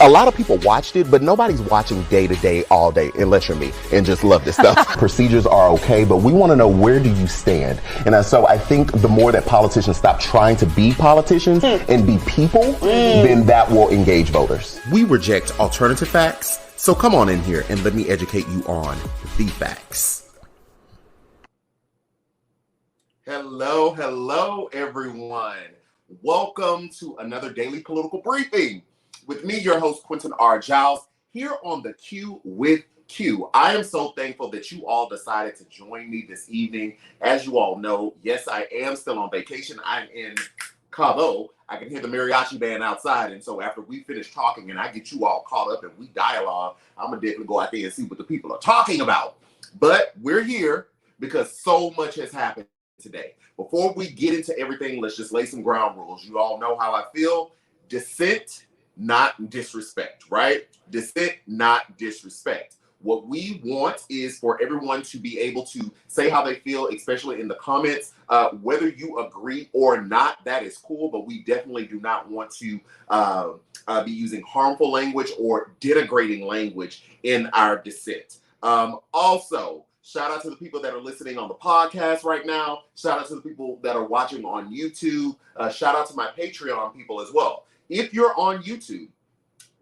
A lot of people watched it, but nobody's watching day to day, all day, unless you're me and just love this stuff. Procedures are okay, but we want to know, where do you stand? And so I think the more that politicians stop trying to be politicians and be people, then that will engage voters. We reject alternative facts, so come on in here and let me educate you on the facts. Hello, everyone. Welcome to another daily political briefing with me, your host, Quentin R. Giles, here on the Q with Q. I am so thankful that you all decided to join me this evening. As you all know, yes, I am still on vacation. I'm in Cabo. I can hear the mariachi band outside, and so after we finish talking and I get you all caught up and we dialogue, I'm gonna definitely go out there and see what the people are talking about. But we're here because so much has happened today. Before we get into everything, let's just lay some ground rules. You all know how I feel. Dissent, not disrespect, right? Dissent, not disrespect. What we want is for everyone to be able to say how they feel, especially in the comments. Whether you agree or not, that is cool, but we definitely do not want to be using harmful language or denigrating language in our dissent. Also, shout out to the people that are listening on the podcast right now. Shout out to the people that are watching on YouTube. Shout out to my Patreon people as well. If you're on YouTube,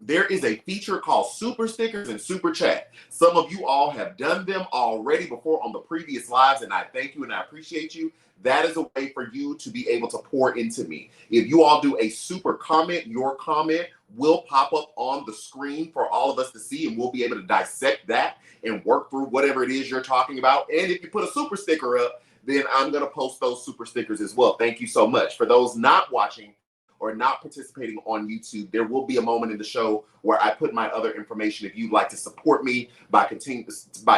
there is a feature called Super Stickers and Super Chat. Some of you all have done them already before on the previous lives, and I thank you and I appreciate you. That is a way for you to be able to pour into me. If you all do a super comment, your comment will pop up on the screen for all of us to see, and we'll be able to dissect that and work through whatever it is you're talking about. And if you put a super sticker up, then I'm going to post those super stickers as well. Thank you so much. For those not watching or not participating on YouTube, there will be a moment in the show where I put my other information if you'd like to support me by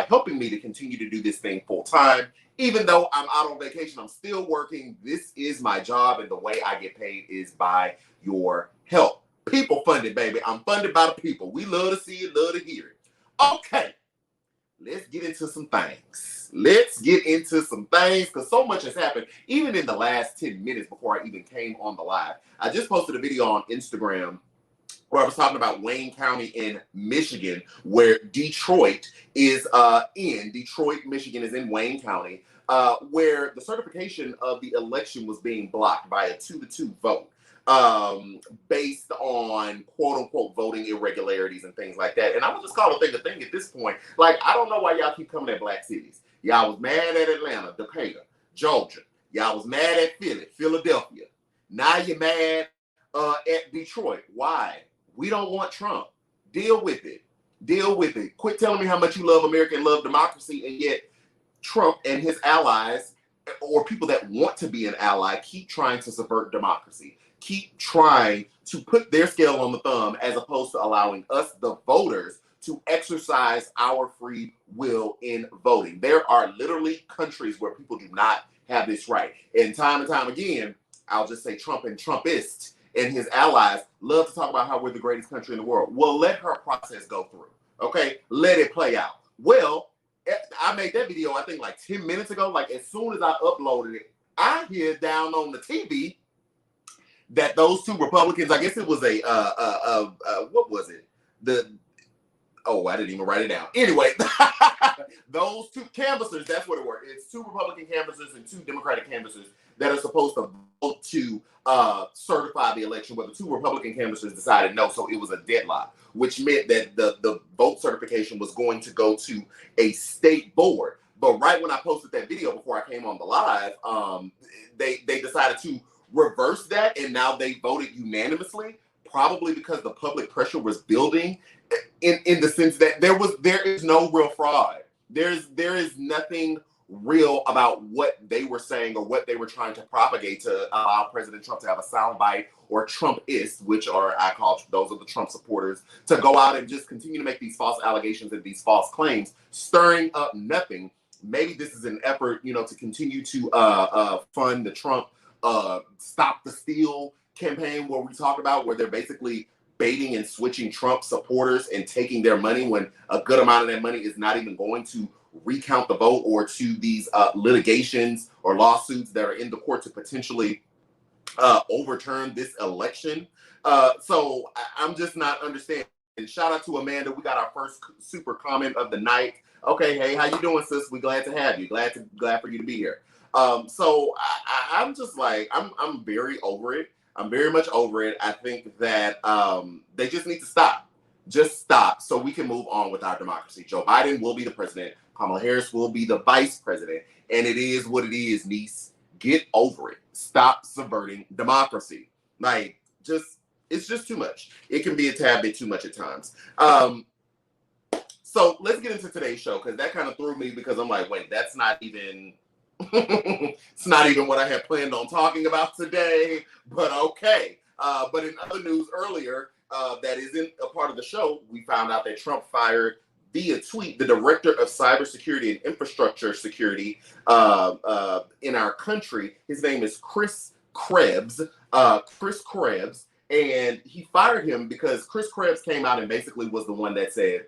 helping me to continue to do this thing full time. Even though I'm out on vacation, I'm still working. This is my job, and the way I get paid is by your help. People funded, baby. I'm funded by the people. We love to see it, love to hear it. Okay, let's get into some things. Because so much has happened, even in the last 10 minutes before I even came on the live. I just posted a video on Instagram where I was talking about Wayne County in Michigan, where Detroit, Michigan is in Wayne County, where the certification of the election was being blocked by a 2-2 vote. Based on quote-unquote voting irregularities and things like that. And I would just call a thing a thing at this point. Like, I don't know why y'all keep coming at black cities. Y'all was mad at Atlanta, Decatur, Georgia. Y'all was mad at Philly, Philadelphia. Now you're mad at Detroit. Why? We don't want Trump. Deal with it. Quit telling me how much you love America and love democracy, and yet Trump and his allies, or people that want to be an ally, keep trying to subvert democracy. Keep trying to put their scale on the thumb as opposed to allowing us, the voters, to exercise our free will in voting. There are literally countries where people do not have this right. And time again, I'll just say Trump and Trumpists and his allies love to talk about how we're the greatest country in the world. Well, let her process go through, okay? Let it play out. Well, I made that video, I think like 10 minutes ago. Like, as soon as I uploaded it, I hear down on the TV that those two Republicans, I guess it was what was it? I didn't even write it down. Anyway, those two canvassers, that's what it were. It's two Republican canvassers and two Democratic canvassers that are supposed to vote to certify the election, but the two Republican canvassers decided no, so it was a deadlock, which meant that the vote certification was going to go to a state board. But right when I posted that video before I came on the live, they decided to reverse that, and now they voted unanimously, probably because the public pressure was building in the sense that there is no real fraud. There is nothing real about what they were saying or what they were trying to propagate to allow President Trump to have a soundbite, or Trumpists, which are, I call those are the Trump supporters, to go out and just continue to make these false allegations and these false claims, stirring up nothing. Maybe this is an effort, to continue to fund the Trump Stop the Steal campaign, where we talk about where they're basically baiting and switching Trump supporters and taking their money when a good amount of that money is not even going to recount the vote or to these litigations or lawsuits that are in the court to potentially overturn this election. So I'm just not understanding. And shout out to Amanda. We got our first super comment of the night. Okay, hey, how you doing, sis? We glad to have you. Glad for you to be here. So I'm just like I'm very over it. I'm very much over it. I think that they just need to stop. Just stop so we can move on with our democracy. Joe Biden will be the president. Kamala Harris will be the vice president. And it is what it is, niece. Get over it. Stop subverting democracy. Like, it's just too much. It can be a tad bit too much at times. So let's get into today's show, because that kind of threw me, because I'm like, wait, that's not even it's not even what I had planned on talking about today, but okay. But in other news earlier, that isn't a part of the show, we found out that Trump fired via tweet the director of cybersecurity and infrastructure security in our country. His name is Chris Krebs. And he fired him because Chris Krebs came out and basically was the one that said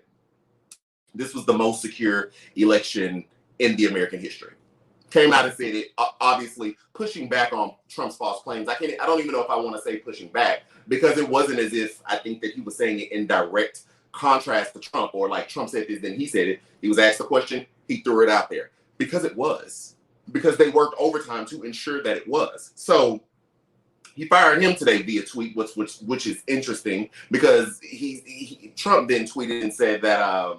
this was the most secure election in the American history. Came out and said it, obviously pushing back on Trump's false claims. I don't even know if I want to say pushing back, because it wasn't as if I think that he was saying it in direct contrast to Trump, or like Trump said this, then he said it. He was asked a question, he threw it out there, because it was. Because they worked overtime to ensure that it was. So he fired him today via tweet, which is interesting, because Trump then tweeted and said that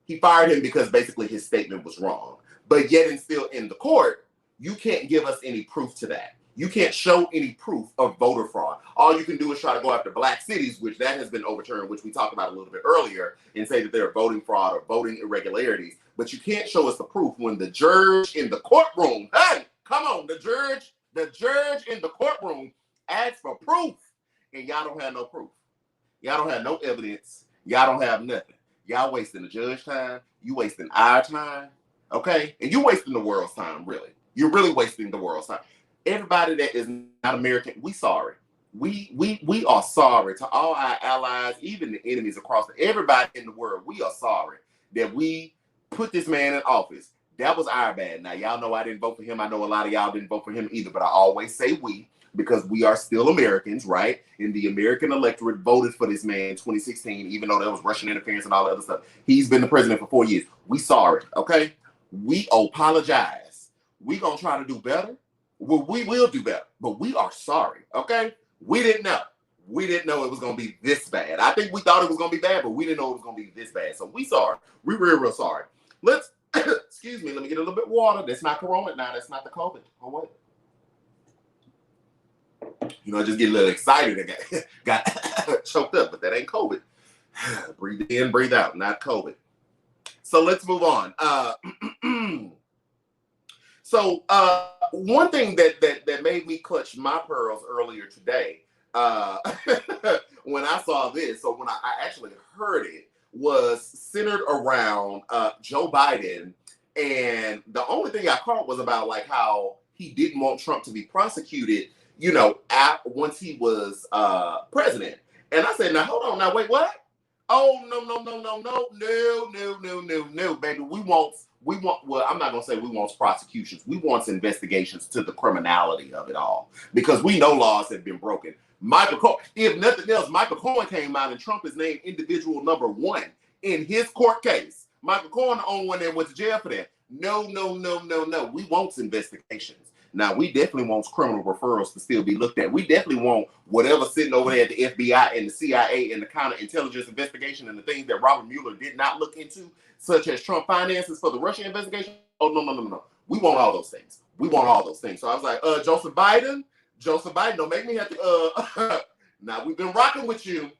he fired him because basically his statement was wrong. But yet and still in the court, you can't give us any proof to that. You can't show any proof of voter fraud. All you can do is try to go after black cities, which that has been overturned, which we talked about a little bit earlier, and say that they're voting fraud or voting irregularities. But you can't show us the proof when the judge in the courtroom, hey, come on, the judge in the courtroom asks for proof, and y'all don't have no proof. Y'all don't have no evidence. Y'all don't have nothing. Y'all wasting the judge's time. You wasting our time. Okay? And you're wasting the world's time, really. You're really wasting the world's time. Everybody that is not American, we sorry. We are sorry to all our allies, even the enemies across everybody in the world. We are sorry that we put this man in office. That was our bad. Now, y'all know I didn't vote for him. I know a lot of y'all didn't vote for him either, but I always say we, because we are still Americans, right? And the American electorate voted for this man in 2016, even though there was Russian interference and all that other stuff. He's been the president for 4 years. We sorry, okay? We apologize. We gonna try to do better. Well, we will do better, but we are sorry, okay? We didn't know. We didn't know it was gonna be this bad. I think we thought it was gonna be bad, but we didn't know it was gonna be this bad. So we sorry. We real sorry. Let's, excuse me, let me get a little bit of water. That's not Corona now. That's not the COVID. Oh, what? You know, I just get a little excited and got choked up, but that ain't COVID. Breathe in, breathe out, not COVID. So let's move on. So one thing that made me clutch my pearls earlier today, when I saw this, so when I actually heard it, was centered around Joe Biden. And the only thing I caught was about like how he didn't want Trump to be prosecuted, you know, once he was president. And I said, now hold on, now wait, what? Oh, no, baby. We want, well, I'm not going to say we want prosecutions. We want investigations to the criminality of it all, because we know laws have been broken. If nothing else, Michael Cohen came out and Trump is named individual number 1 in his court case. Michael Cohen the only one that went to jail for that. No. We want investigations. Now, we definitely want criminal referrals to still be looked at. We definitely want whatever's sitting over there at the FBI and the CIA and the counterintelligence investigation and the things that Robert Mueller did not look into, such as Trump finances for the Russia investigation. Oh, no. We want all those things. We want all those things. So I was like, Joseph Biden, don't make me have to, now we've been rocking with you.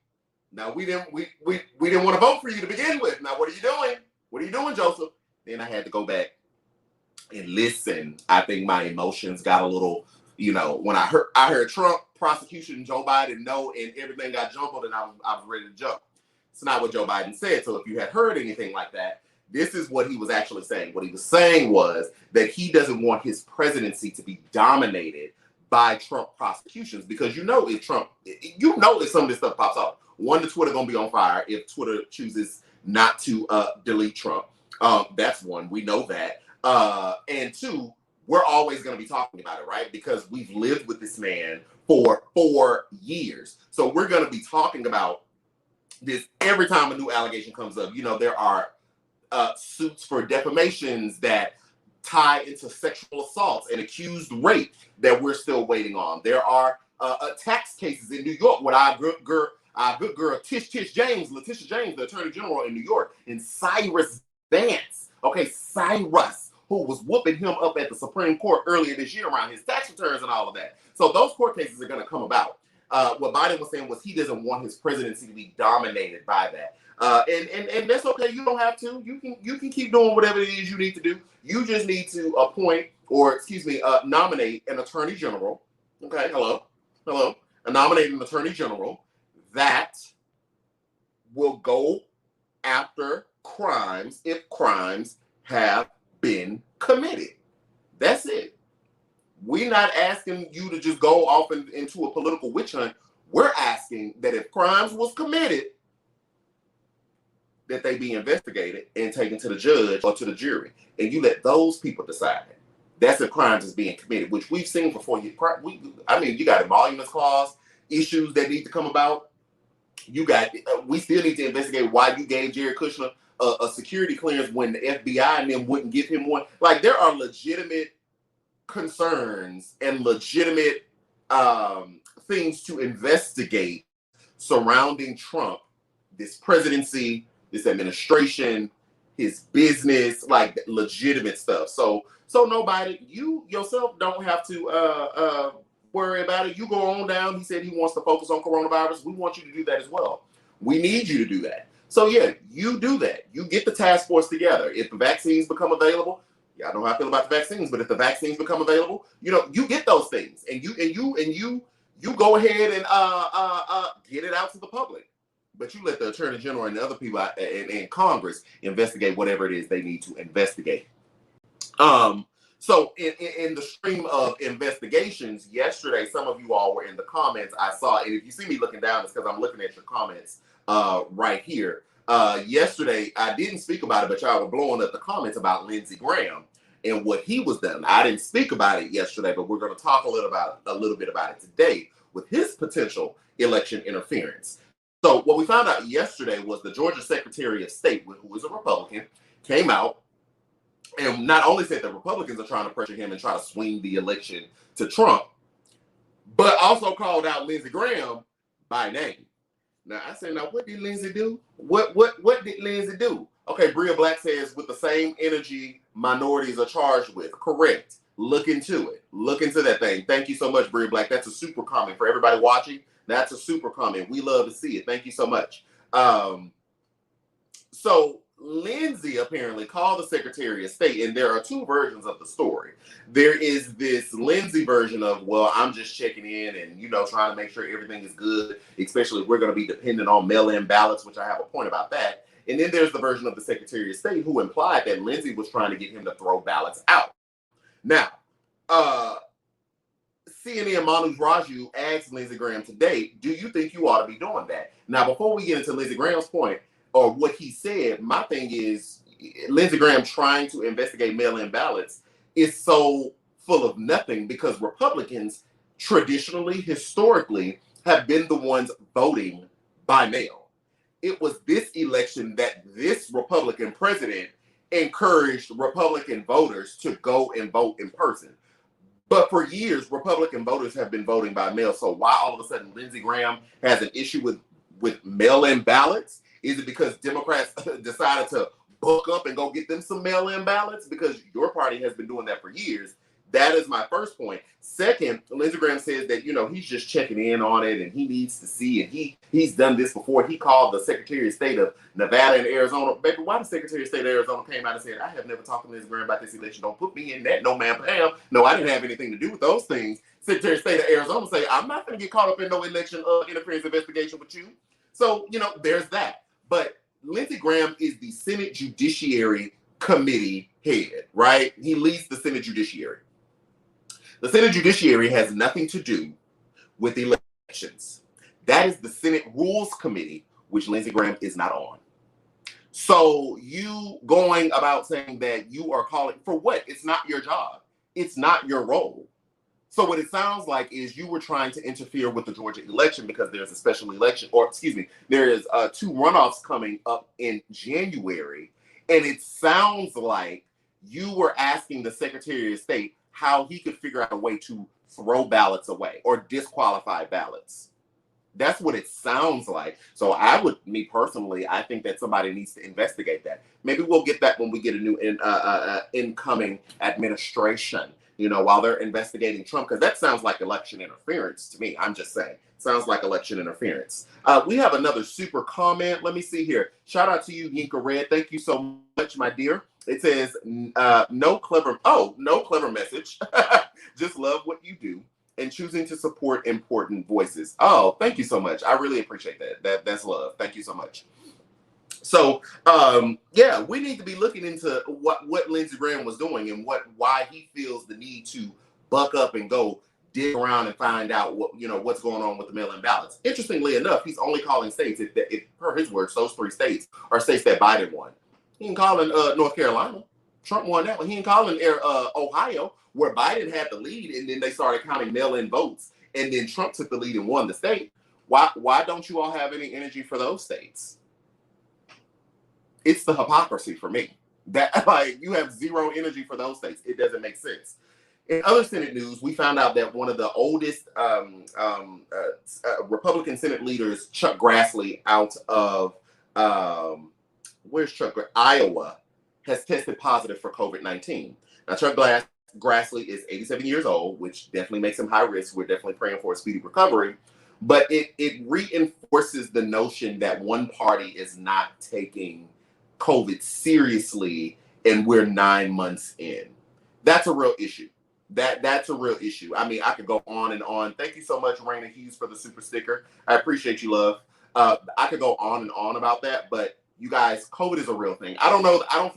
Now we didn't want to vote for you to begin with. Now what are you doing? What are you doing, Joseph? Then I had to go back and listen. I think my emotions got a little, you know, when I heard Trump prosecution, Joe Biden no, and everything got jumbled, and I was ready to jump. It's not what Joe Biden said. So if you had heard anything like that, this is what he was actually saying. What he was saying was that he doesn't want his presidency to be dominated by Trump prosecutions, because you know if some of this stuff pops off, one, the Twitter gonna be on fire if Twitter chooses not to delete Trump. That's one. We know that. And 2, we're always going to be talking about it, right? Because we've lived with this man for 4 years. So we're going to be talking about this every time a new allegation comes up. You know, there are suits for defamations that tie into sexual assaults and accused rape that we're still waiting on. There are tax cases in New York with our good girl Letitia James, the Attorney General in New York, and Cyrus Vance. Okay, Cyrus, who was whooping him up at the Supreme Court earlier this year around his tax returns and all of that. So those court cases are going to come about. What Biden was saying was he doesn't want his presidency to be dominated by that. And that's okay. You don't have to. You can keep doing whatever it is you need to do. You just need to appoint, or nominate an attorney general. Okay, hello. Nominate an attorney general that will go after crimes if crimes have been committed. That's it. We're not asking you to just go off into a political witch hunt. We're asking that if crimes was committed, that they be investigated and taken to the judge or to the jury, and you let those people decide. That's if crimes is being committed, which we've seen before. You got emoluments clause issues that need to come about. We still need to investigate why you gave Jared Kushner a security clearance when the FBI and them wouldn't give him one. Like, there are legitimate concerns and legitimate things to investigate surrounding Trump, this presidency, this administration, his business, like legitimate stuff. So nobody, you yourself don't have to worry about it. You go on down. He said he wants to focus on coronavirus. We want you to do that as well. We need you to do that. So yeah, you do that. You get the task force together. If the vaccines become available, I don't know how I feel about the vaccines, but if the vaccines become available, you get those things, and you go ahead and get it out to the public. But you let the Attorney General and the other people in Congress investigate whatever it is they need to investigate. So in the stream of investigations yesterday, some of you all were in the comments. I saw, and if you see me looking down, it's because I'm looking at your comments right here. Yesterday, I didn't speak about it, but y'all were blowing up the comments about Lindsey Graham and what he was done. I didn't speak about it yesterday, but we're going to talk a little bit about it today with his potential election interference. So what we found out yesterday was the Georgia Secretary of State, who is a Republican, came out and not only said that Republicans are trying to pressure him and try to swing the election to Trump, but also called out Lindsey Graham by name. Now, I said, now, what did Lindsey do? What did Lindsey do? Okay, Bria Black says, with the same energy minorities are charged with. Correct. Look into it. Look into that thing. Thank you so much, Bria Black. That's a super comment for everybody watching. That's a super comment. We love to see it. Thank you so much. So Lindsey apparently called the Secretary of State, and there are two versions of the story. There is this Lindsey version of, well, I'm just checking in and, trying to make sure everything is good, especially if we're going to be dependent on mail-in ballots, which I have a point about that. And then there's the version of the Secretary of State who implied that Lindsey was trying to get him to throw ballots out. Now, CNN Manu Raju asked Lindsey Graham today, do you think you ought to be doing that? Now, before we get into Lindsey Graham's point, or what he said, my thing is Lindsey Graham trying to investigate mail-in ballots is so full of nothing, because Republicans traditionally, historically, have been the ones voting by mail. It was this election that this Republican president encouraged Republican voters to go and vote in person. But for years, Republican voters have been voting by mail. So why all of a sudden Lindsey Graham has an issue with mail-in ballots? Is it because Democrats decided to book up and go get them some mail-in ballots? Because your party has been doing that for years. That is my first point. Second, Lindsey Graham says that, he's just checking in on it and he needs to see, and he's done this before. He called the Secretary of State of Nevada and Arizona. Baby, why the Secretary of State of Arizona came out and said, I have never talked to Lindsey Graham about this election. Don't put me in that. No, ma'am, Pam. No, I didn't have anything to do with those things. Secretary of State of Arizona say, I'm not going to get caught up in no election interference investigation with you. So, there's that. But Lindsey Graham is the Senate Judiciary Committee head, right? He leads the Senate Judiciary. The Senate Judiciary has nothing to do with elections. That is the Senate Rules Committee, which Lindsey Graham is not on. So you going about saying that you are calling for what? It's not your job. It's not your role. So what it sounds like is you were trying to interfere with the Georgia election because there's a special election, or excuse me, there is 2 runoffs coming up in January. And it sounds like you were asking the Secretary of State how he could figure out a way to throw ballots away or disqualify ballots. That's what it sounds like. So me personally, I think that somebody needs to investigate that. Maybe we'll get that when we get a new incoming administration, while they're investigating Trump, because that sounds like election interference to me. I'm just saying. Sounds like election interference. We have another super comment. Let me see here. Shout out to you, Yinka Red. Thank you so much, my dear. It says, no clever message. Just love what you do and choosing to support important voices. Oh, thank you so much. I really appreciate that. That's love. Thank you so much. So, yeah, we need to be looking into what Lindsey Graham was doing and why he feels the need to buck up and go dig around and find out what's going on with the mail-in ballots. Interestingly enough, he's only calling states, if per his words, those 3 states are states that Biden won. He ain't calling North Carolina. Trump won that one. He ain't calling Ohio, where Biden had the lead, and then they started counting mail-in votes, and then Trump took the lead and won the state. Why don't you all have any energy for those states? It's the hypocrisy for me. That you have zero energy for those states. It doesn't make sense. In other Senate news, we found out that one of the oldest Republican Senate leaders, Chuck Grassley, out of Iowa, has tested positive for COVID-19. Now, Chuck Grassley is 87 years old, which definitely makes him high risk. We're definitely praying for a speedy recovery. But it reinforces the notion that one party is not taking COVID seriously, and we're 9 months in. That's a real issue. That's a real issue. I mean, I could go on and on. Thank you so much, Raina Hughes, for the super sticker. I appreciate you, love. I could go on and on about that, but you guys, COVID is a real thing. I don't know. I don't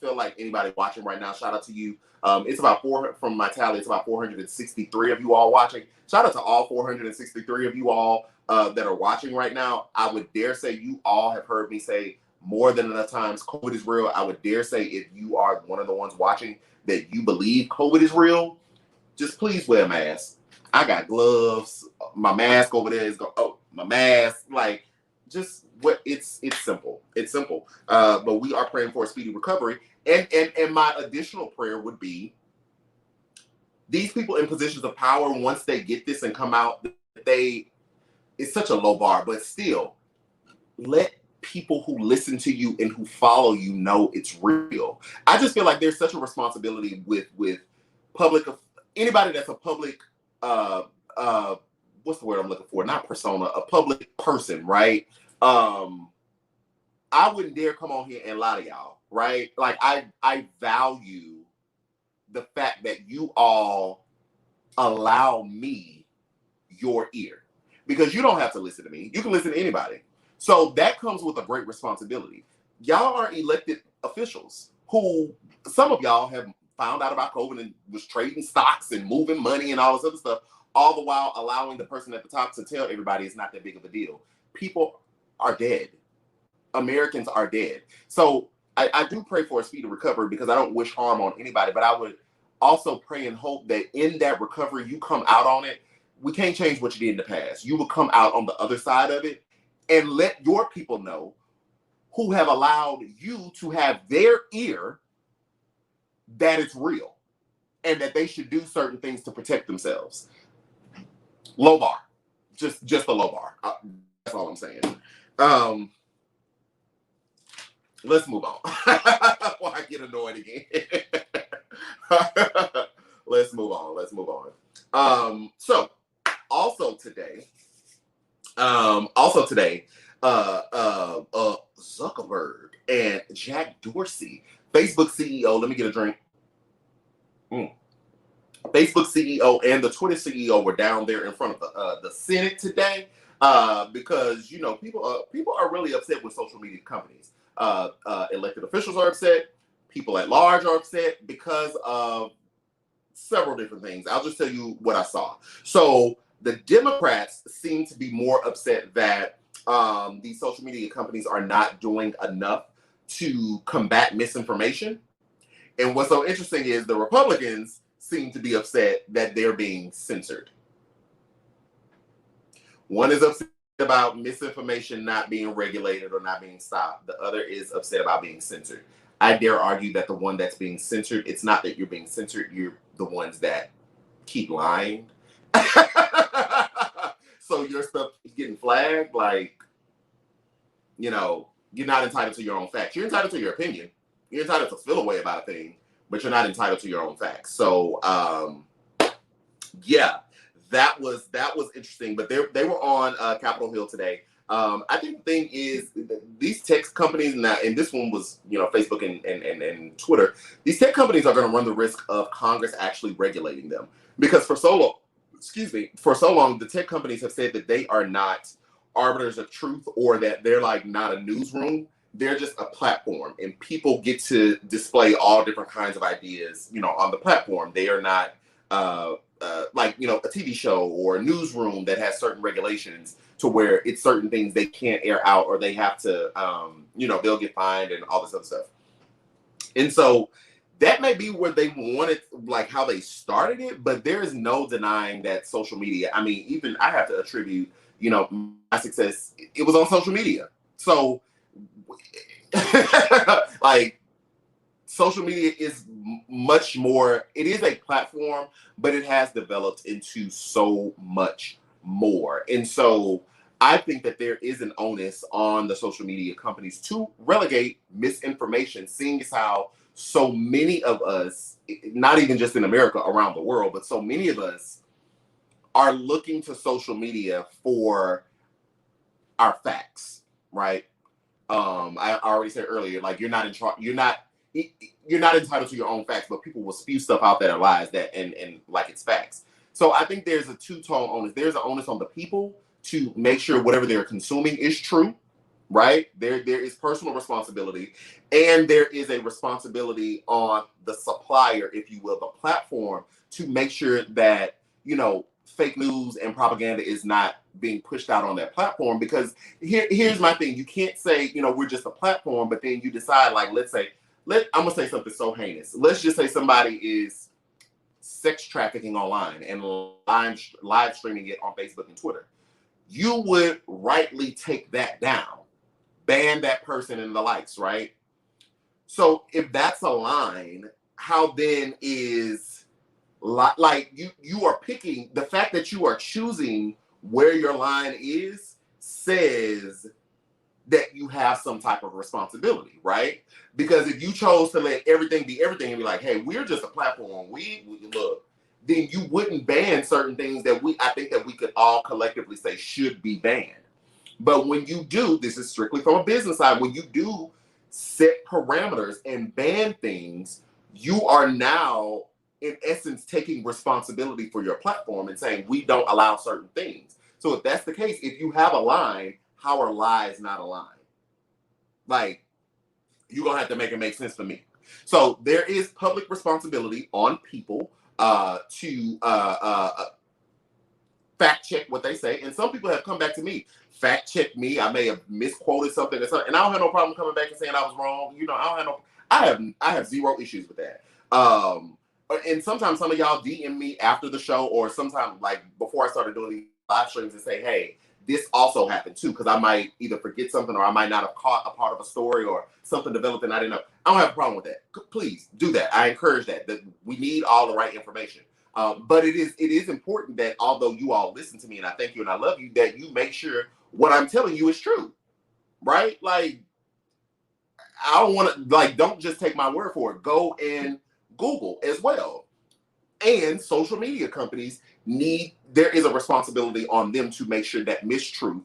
feel like anybody watching right now. Shout out to you. It's about from my tally, it's about 463 of you all watching. Shout out to all 463 of you all that are watching right now. I would dare say you all have heard me say more than enough times COVID is real. I would dare say if you are one of the ones watching that you believe COVID is real, just please wear a mask. I got gloves. My mask over there is my mask. Like, just it's simple. It's simple. But we are praying for a speedy recovery. And my additional prayer would be these people in positions of power, once they get this and come out, it's such a low bar, but still let people who listen to you and who follow you know it's real. I just feel like there's such a responsibility with anybody that's a public what's the word I'm looking for? Not persona, a public person, right? I wouldn't dare come on here and lie to y'all, right? Like I value the fact that you all allow me your ear, because you don't have to listen to me. You can listen to anybody. So that comes with a great responsibility. Y'all are elected officials who, some of y'all have found out about COVID and was trading stocks and moving money and all this other stuff, all the while allowing the person at the top to tell everybody it's not that big of a deal. People are dead. Americans are dead. So I do pray for a speedy recovery, because I don't wish harm on anybody, but I would also pray and hope that in that recovery, you come out on it. We can't change what you did in the past. You will come out on the other side of it and let your people know who have allowed you to have their ear that it's real and that they should do certain things to protect themselves. Low bar. Just a low bar. That's all I'm saying. Let's move on. Before I get annoyed again. Let's move on. So also today, Zuckerberg and Jack Dorsey, Facebook CEO, let me get a drink. Facebook CEO and the Twitter CEO were down there in front of the Senate today, because people are really upset with social media companies. Elected officials are upset. People at large are upset because of several different things. I'll just tell you what I saw. So the Democrats seem to be more upset that these social media companies are not doing enough to combat misinformation. And what's so interesting is the Republicans seem to be upset that they're being censored. One is upset about misinformation not being regulated or not being stopped. The other is upset about being censored. I dare argue that the one that's being censored, it's not that you're being censored, you're the ones that keep lying. So your stuff is getting flagged, like, you know, you're not entitled to your own facts. You're entitled to your opinion. You're entitled to feel a way about a thing, but you're not entitled to your own facts. So, yeah, that was interesting. But they were on Capitol Hill today. I think the thing is these tech companies now, and this one was, you know, Facebook and Twitter. These tech companies are going to run the risk of Congress actually regulating them, because for so long, the tech companies have said that they are not arbiters of truth, or that they're like not a newsroom. They're just a platform, and people get to display all different kinds of ideas, you know, on the platform. They are not like, you know, a TV show or a newsroom that has certain regulations to where it's certain things they can't air out, or they have to, you know, they'll get fined and all this other stuff. And so that may be where they wanted, like how they started it, but there is no denying that social media, I mean, even I have to attribute, you know, my success, it was on social media. So like, social media is much more, it is a platform, but it has developed into so much more. And so I think that there is an onus on the social media companies to relegate misinformation, seeing as how so many of us, not even just in America, around the world, but so many of us are looking to social media for our facts, right? I already said earlier, like, you're not entitled to your own facts, but people will spew stuff out that are lies, that and like it's facts. So I think there's a two-tone onus. There's an onus on the people to make sure whatever they're consuming is true, right? There is personal responsibility, and there is a responsibility on the supplier, if you will, the platform, to make sure that, you know, fake news and propaganda is not being pushed out on that platform. Because here's my thing. You can't say, you know, we're just a platform, but then you decide, like, I'm gonna say something so heinous. Let's just say somebody is sex trafficking online and live streaming it on Facebook and Twitter. You would rightly take that down, ban that person and the likes, right? So if that's a line, how then is, like, you are picking, the fact that you are choosing where your line is says that you have some type of responsibility, right? Because if you chose to let everything be everything and be like, hey, we're just a platform, we look, then you wouldn't ban certain things that I think that we could all collectively say should be banned. But when you do, this is strictly from a business side, when you do set parameters and ban things, you are now, in essence, taking responsibility for your platform and saying, we don't allow certain things. So if that's the case, if you have a line, how are lies not a line? Like, you're going to have to make it make sense to me. So there is public responsibility on people to fact check what they say. And some people have come back to me, fact check me. I may have misquoted something, and I don't have no problem coming back and saying I was wrong. You know, I have zero issues with that. And sometimes some of y'all DM me after the show, or sometimes like before I started doing these live streams, and say, hey, this also happened too, because I might either forget something, or I might not have caught a part of a story, or something developed and I didn't know. I don't have a problem with that. Please do that. I encourage that we need all the right information. But it is important that, although you all listen to me and I thank you and I love you, that you make sure what I'm telling you is true, right? Like, I don't want to, like, don't just take my word for it. Go and Google as well. And social media companies there is a responsibility on them to make sure that mistruth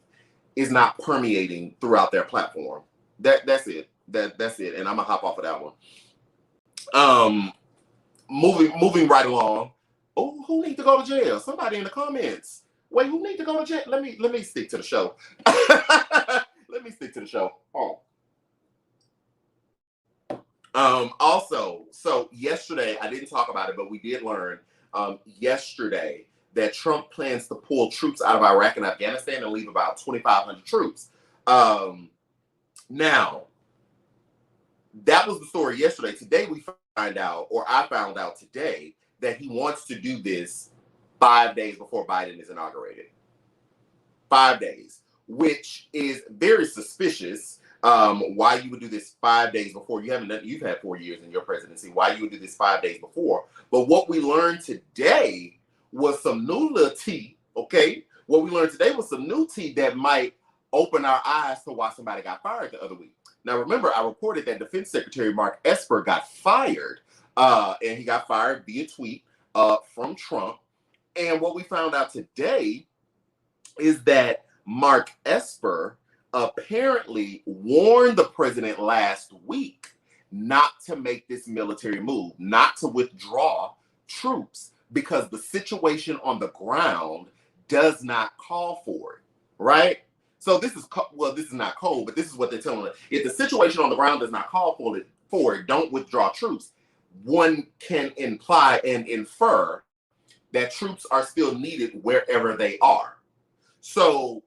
is not permeating throughout their platform. That's it. That's it. And I'm gonna hop off of that one. Moving right along. Oh, who needs to go to jail? Somebody in the comments. Wait, who needs to go to jail? Let me stick to the show. Let me stick to the show. Also, so yesterday, I didn't talk about it, but we did learn yesterday that Trump plans to pull troops out of Iraq and Afghanistan and leave about 2,500 troops. Now, that was the story yesterday. Today, we find out, or I found out today, that he wants to do this 5 days before Biden is inaugurated. 5 days, which is very suspicious. Why you would do this 5 days before? You've had 4 years in your presidency. Why you would do this 5 days before? But what we learned today was some new little tea. Okay, what we learned today was some new tea that might open our eyes to why somebody got fired the other week. Now, remember, I reported that Defense Secretary Mark Esper got fired, and he got fired via tweet from Trump. And what we found out today is that Mark Esper apparently warned the president last week not to make this military move, not to withdraw troops, because the situation on the ground does not call for it, right? So this is, well, this is not cold, but this is what they're telling us. If the situation on the ground does not call for it, don't withdraw troops. One can imply and infer that troops are still needed wherever they are. So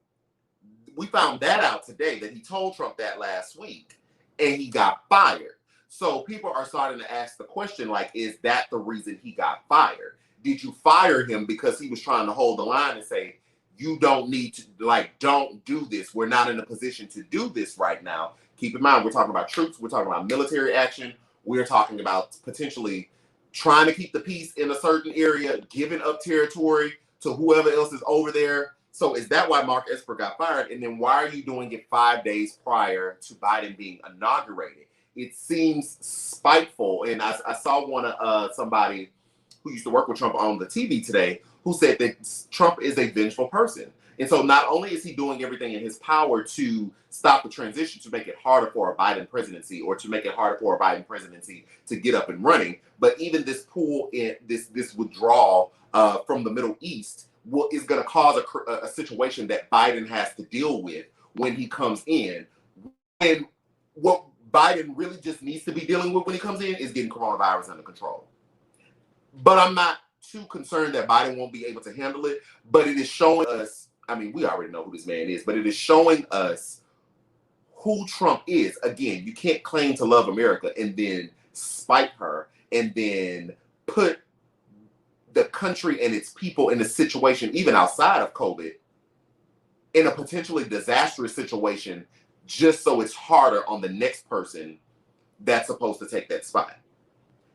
we found that out today, that he told Trump that last week, and he got fired. So people are starting to ask the question, like, is that the reason he got fired? Did you fire him because he was trying to hold the line and say, you don't need to, like, don't do this. We're not in a position to do this right now. Keep in mind, we're talking about troops. We're talking about military action. We're talking about potentially trying to keep the peace in a certain area, giving up territory to whoever else is over there. So is that why Mark Esper got fired? And then why are you doing it 5 days prior to Biden being inaugurated? It seems spiteful. And I saw somebody who used to work with Trump on the TV today, who said that Trump is a vengeful person. And so not only is he doing everything in his power to stop the transition, to make it harder for a Biden presidency, or to make it harder for a Biden presidency to get up and running, but even this pull in, this withdrawal from the Middle East is going to cause a situation that Biden has to deal with when he comes in. And what Biden really just needs to be dealing with when he comes in is getting coronavirus under control. But I'm not too concerned that Biden won't be able to handle it. But it is showing us, I mean, we already know who this man is, but it is showing us who Trump is. Again, you can't claim to love America and then spite her and then put the country and its people in a situation, even outside of COVID, in a potentially disastrous situation, just so it's harder on the next person that's supposed to take that spot.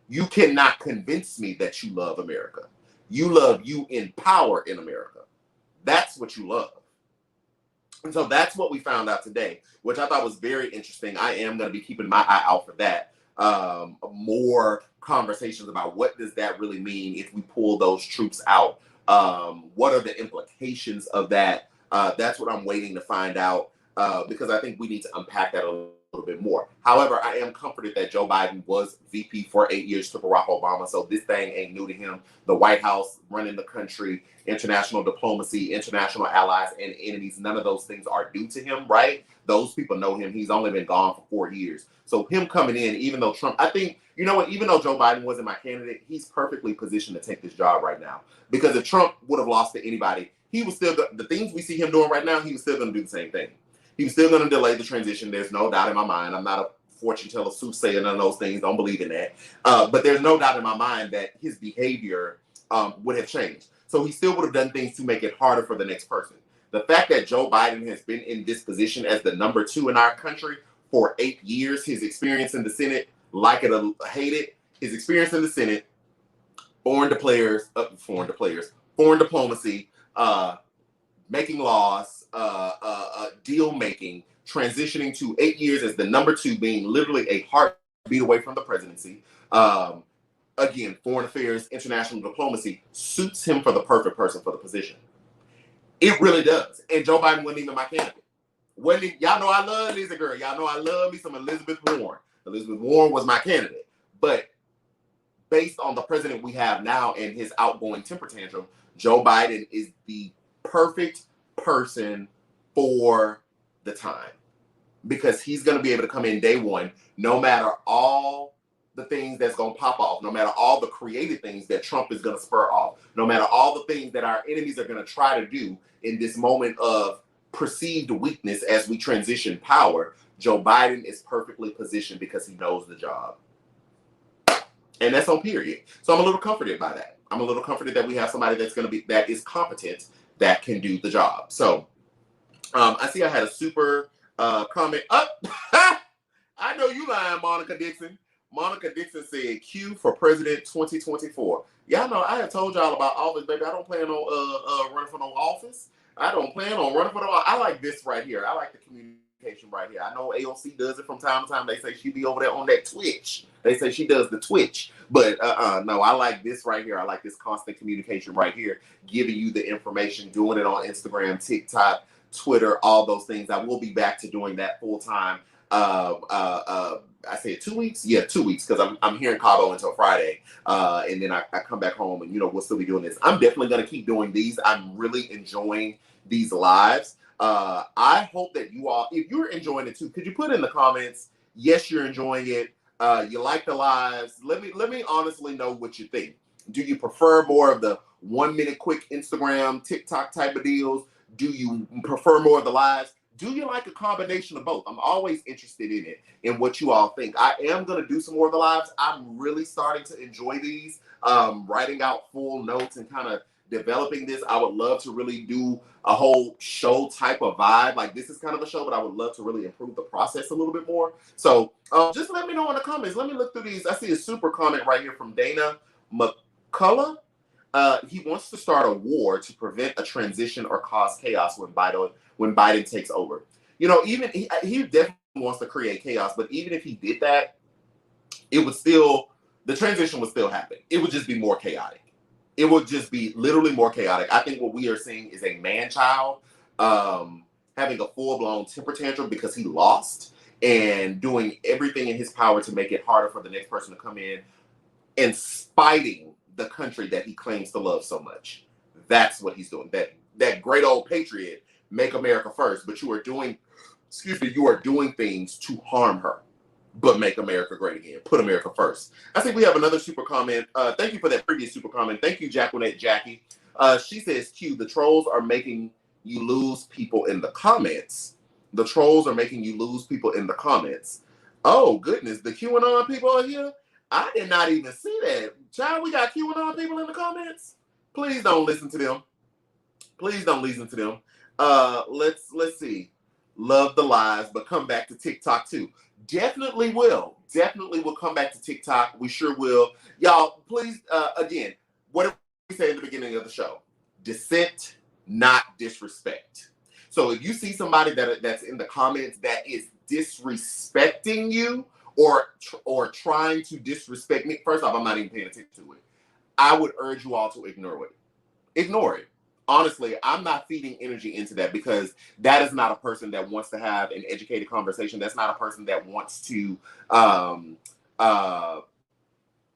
You cannot convince me that you love America. You in power in America. That's what you love. And so that's what we found out today, which I thought was very interesting. I am going to be keeping my eye out for that. More conversations about what does that really mean if we pull those troops out? What are the implications of that? That's what I'm waiting to find out, because I think we need to unpack that a little bit more. However, I am comforted that Joe Biden was VP for 8 years to Barack Obama, so this thing ain't new to him. The White House, running the country, international diplomacy, international allies and enemies, none of those things are due to him, right? Those people know him. He's only been gone for 4 years. So him coming in, even though Trump, I think, you know what, even though Joe Biden wasn't my candidate, he's perfectly positioned to take this job right now. Because if Trump would have lost to anybody, he was still, the things we see him doing right now, he was still going to do the same thing. He was still going to delay the transition. There's no doubt in my mind. I'm not a fortune teller, soothsayer, none of those things. Don't believe in that. But there's no doubt in my mind that his behavior would have changed. So he still would have done things to make it harder for the next person. The fact that Joe Biden has been in this position as the number 2 in our country for 8 years, his experience in the Senate, like it or hate it, his experience in the Senate, foreign diplomacy, making laws, deal making, transitioning to 8 years as the number 2, being literally a heartbeat away from the presidency. Again, foreign affairs, international diplomacy suits him for the perfect person for the position. It really does. And Joe Biden wasn't even my candidate. Y'all know I love Lizzie Girl. Y'all know I love me some Elizabeth Warren. Elizabeth Warren was my candidate. But based on the president we have now and his outgoing temper tantrum, Joe Biden is the perfect person for the time, because he's going to be able to come in day one, no matter all the things that's going to pop off, no matter all the creative things that Trump is going to spur off, no matter all the things that our enemies are going to try to do in this moment of perceived weakness as we transition power. Joe Biden is perfectly positioned because he knows the job. And that's on period. So I'm a little comforted by that. I'm a little comforted that we have somebody that is competent, that can do the job. So I see I had a super comment up. I know you lying, Monica Dixon. Monica Dixon said, Q for President 2024. Y'all know I have told y'all about office, baby. I don't plan on running for no office. I don't plan on running for no office. I like this right here. I like the communication right here. I know AOC does it from time to time. They say she be over there on that Twitch. They say she does the Twitch. But no, I like this right here. I like this constant communication right here, giving you the information, doing it on Instagram, TikTok, Twitter, all those things. I will be back to doing that full time. I said 2 weeks? Yeah, 2 weeks, because I'm here in Cabo until Friday. And then I come back home and, we'll still be doing this. I'm definitely going to keep doing these. I'm really enjoying these lives. I hope that you all, if you're enjoying it too, could you put in the comments, yes, you're enjoying it. You like the lives. Let me honestly know what you think. Do you prefer more of the 1 minute quick Instagram, TikTok type of deals? Do you prefer more of the lives? Do you like a combination of both? I'm always interested in it, in what you all think. I am going to do some more of the lives. I'm really starting to enjoy these, writing out full notes and kind of developing this. I would love to really do a whole show type of vibe. Like, this is kind of a show, but I would love to really improve the process a little bit more. So just let me know in the comments. Let me look through these. I see a super comment right here from Dana McCullough. He wants to start a war to prevent a transition or cause chaos when Biden takes over. Even he definitely wants to create chaos, but even if he did that, the transition would still happen. It would just be more chaotic. It would just be literally more chaotic. I think what we are seeing is a man-child having a full-blown temper tantrum because he lost, and doing everything in his power to make it harder for the next person to come in, and spiting the country that he claims to love so much. That's what he's doing. That great old patriot, make America first, but you are doing things to harm her. But make America great again. Put America first. I think we have another super comment. Thank you for that previous super comment. Thank you, Jacqueline Jackie. She says, Q, the trolls are making you lose people in the comments. The trolls are making you lose people in the comments. Oh, goodness. The QAnon people are here? I did not even see that. Child, we got QAnon people in the comments? Please don't listen to them. Please don't listen to them. Let's see. Love the lies, but come back to TikTok too. Definitely will come back to TikTok. We sure will. Y'all, please, again, what did we say in the beginning of the show? Dissent, not disrespect. So if you see somebody that's in the comments that is disrespecting you or trying to disrespect me, first off, I'm not even paying attention to it. I would urge you all to ignore it. Ignore it. Honestly, I'm not feeding energy into that, because that is not a person that wants to have an educated conversation. That's not a person that wants to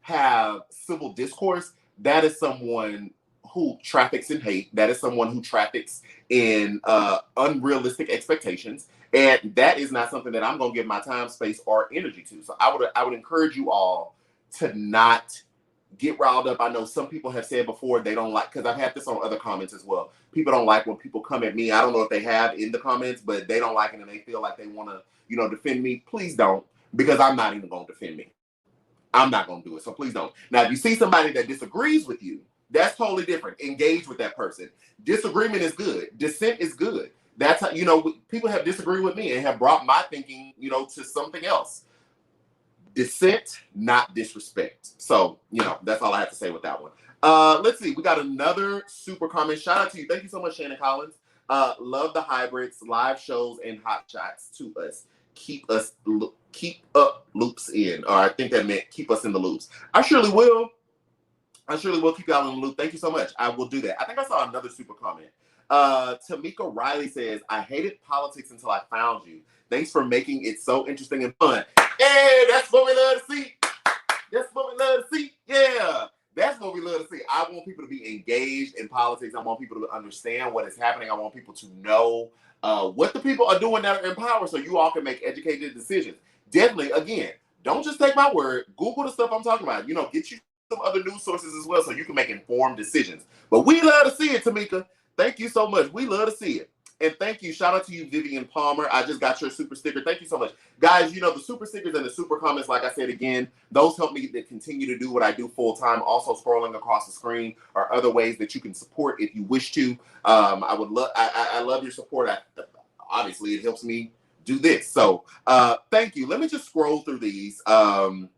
have civil discourse. That is someone who traffics in hate. That is someone who traffics in unrealistic expectations. And that is not something that I'm going to give my time, space, or energy to. So I would encourage you all to not get riled up. I know some people have said before they don't like, because I've had this on other comments as well. People don't like when people come at me. I don't know if they have in the comments, but they don't like it and they feel like they want to, defend me. Please don't, because I'm not even going to defend me. I'm not going to do it. So please don't. Now, if you see somebody that disagrees with you, that's totally different. Engage with that person. Disagreement is good. Dissent is good. That's how, people have disagreed with me and have brought my thinking, to something else. Dissent, not disrespect. So, that's all I have to say with that one. Let's see. We got another super comment. Shout out to you. Thank you so much, Shannon Collins. Love the hybrids, live shows, and hot shots to us. Keep up loops in. Or I think that meant keep us in the loops. I surely will keep y'all in the loop. Thank you so much. I will do that. I think I saw another super comment. Tamika Riley says, I hated politics until I found you. Thanks for making it so interesting and fun. Hey, that's what we love to see. That's what we love to see. Yeah, that's what we love to see. I want people to be engaged in politics. I want people to understand what is happening. I want people to know what the people are doing that are in power, so you all can make educated decisions. Definitely, again, don't just take my word. Google the stuff I'm talking about. Get you some other news sources as well, so you can make informed decisions. But we love to see it, Tamika. Thank you so much. We love to see it. And thank you. Shout out to you, Vivian Palmer. I just got your super sticker. Thank you so much. Guys, you know, the super stickers and the super comments, like I said again, those help me to continue to do what I do full time. Also, scrolling across the screen are other ways that you can support if you wish to. I love your support. Obviously, it helps me do this. So thank you. Let me just scroll through these and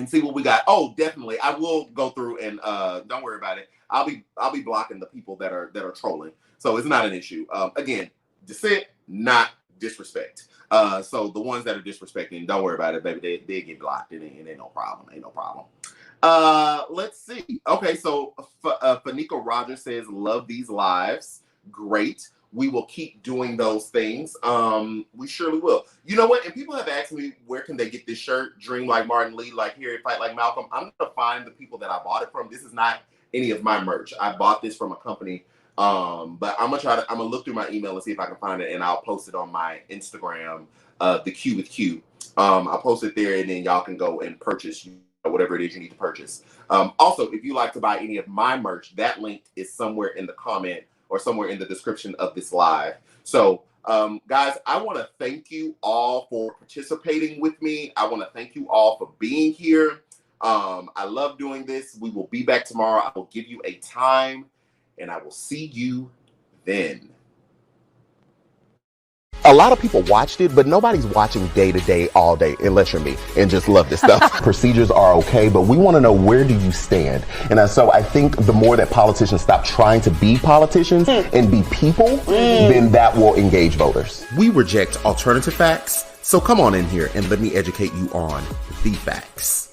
see what we got. Oh, definitely. I will go through and don't worry about it. I'll be blocking the people that are trolling. So it's not an issue. Again, dissent, not disrespect. So the ones that are disrespecting, don't worry about it, baby. They get blocked. It ain't no problem. Ain't no problem. Let's see. Okay, so Fanika Rogers says, love these lives. Great. We will keep doing those things. We surely will. You know what? And people have asked me, where can they get this shirt? Dream like Martin, lead like Harry, fight like Malcolm. I'm going to find the people that I bought it from. This is not any of my merch. I bought this from a company. But I'm gonna look through my email and see if I can find it, and I'll post it on my Instagram, the Q with Q. I'll post it there, and then y'all can go and purchase whatever it is you need to purchase. Also, if you like to buy any of my merch, that link is somewhere in the comment or somewhere in the description of this live. So, guys, I want to thank you all for participating with me. I want to thank you all for being here. I love doing this. We will be back tomorrow. I will give you a time, and I will see you then. A lot of people watched it, but nobody's watching day to day, all day, unless you're me and just love this stuff. Procedures are okay, but we want to know, where do you stand? And so I think the more that politicians stop trying to be politicians and be people, then that will engage voters. We reject alternative facts, so come on in here and let me educate you on the facts.